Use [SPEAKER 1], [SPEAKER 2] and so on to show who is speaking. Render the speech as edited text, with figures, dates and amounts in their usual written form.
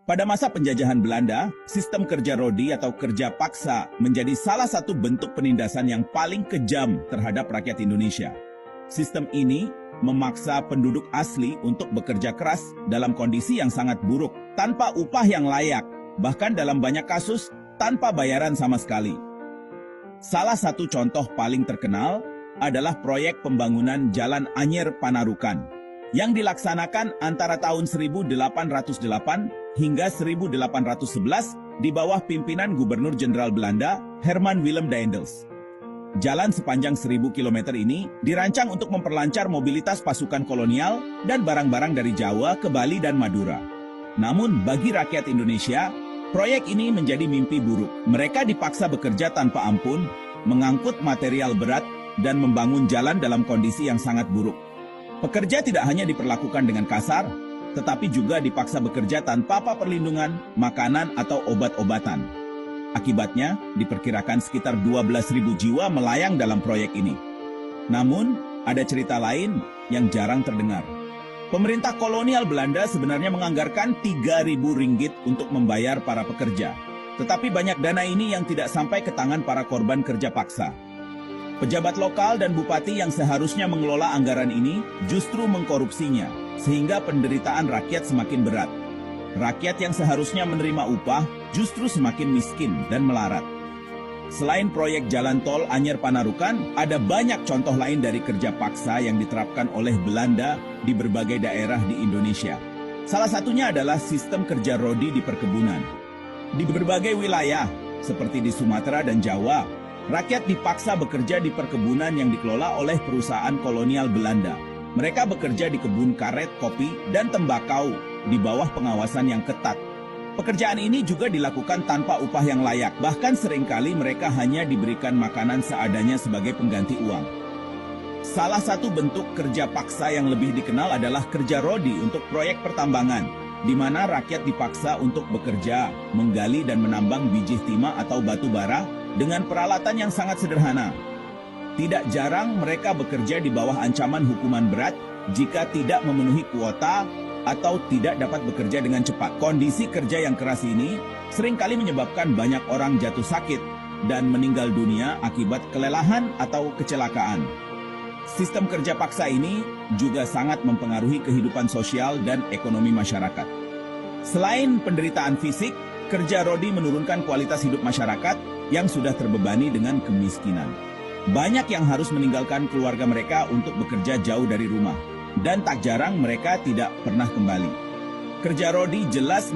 [SPEAKER 1] Pada masa penjajahan Belanda, sistem kerja rodi atau kerja paksa menjadi salah satu bentuk penindasan yang paling kejam terhadap rakyat Indonesia. Sistem ini memaksa penduduk asli untuk bekerja keras dalam kondisi yang sangat buruk, tanpa upah yang layak, bahkan dalam banyak kasus tanpa bayaran sama sekali. Salah satu contoh paling terkenal adalah proyek pembangunan Jalan Anyer Panarukan yang dilaksanakan antara tahun 1808 hingga 1811 di bawah pimpinan Gubernur Jenderal Belanda Herman Willem Daendels. Jalan sepanjang 1000 km ini dirancang untuk memperlancar mobilitas pasukan kolonial dan barang-barang dari Jawa ke Bali dan Madura. Namun bagi rakyat Indonesia, proyek ini menjadi mimpi buruk. Mereka dipaksa bekerja tanpa ampun, mengangkut material berat, dan membangun jalan dalam kondisi yang sangat buruk. Pekerja tidak hanya diperlakukan dengan kasar, tetapi juga dipaksa bekerja tanpa perlindungan, makanan, atau obat-obatan. Akibatnya, diperkirakan sekitar 12.000 jiwa melayang dalam proyek ini. Namun, ada cerita lain yang jarang terdengar. Pemerintah kolonial Belanda sebenarnya menganggarkan 3.000 ringgit untuk membayar para pekerja. Tetapi banyak dana ini yang tidak sampai ke tangan para korban kerja paksa. Pejabat lokal dan bupati yang seharusnya mengelola anggaran ini justru mengkorupsinya, sehingga penderitaan rakyat semakin berat. Rakyat yang seharusnya menerima upah justru semakin miskin dan melarat. Selain proyek jalan tol Anyer Panarukan, ada banyak contoh lain dari kerja paksa yang diterapkan oleh Belanda di berbagai daerah di Indonesia. Salah satunya adalah sistem kerja rodi di perkebunan. Di berbagai wilayah, seperti di Sumatera dan Jawa, rakyat dipaksa bekerja di perkebunan yang dikelola oleh perusahaan kolonial Belanda. Mereka bekerja di kebun karet, kopi, dan tembakau di bawah pengawasan yang ketat. Pekerjaan ini juga dilakukan tanpa upah yang layak, bahkan seringkali mereka hanya diberikan makanan seadanya sebagai pengganti uang. Salah satu bentuk kerja paksa yang lebih dikenal adalah kerja rodi untuk proyek pertambangan, di mana rakyat dipaksa untuk bekerja, menggali dan menambang biji timah atau batu bara dengan peralatan yang sangat sederhana. Tidak jarang mereka bekerja di bawah ancaman hukuman berat jika tidak memenuhi kuota atau tidak dapat bekerja dengan cepat. Kondisi kerja yang keras ini seringkali menyebabkan banyak orang jatuh sakit dan meninggal dunia akibat kelelahan atau kecelakaan. Sistem kerja paksa ini juga sangat mempengaruhi kehidupan sosial dan ekonomi masyarakat. Selain penderitaan fisik, kerja rodi menurunkan kualitas hidup masyarakat yang sudah terbebani dengan kemiskinan. Banyak yang harus meninggalkan keluarga mereka untuk bekerja jauh dari rumah, dan tak jarang mereka tidak pernah kembali. Kerja rodi jelas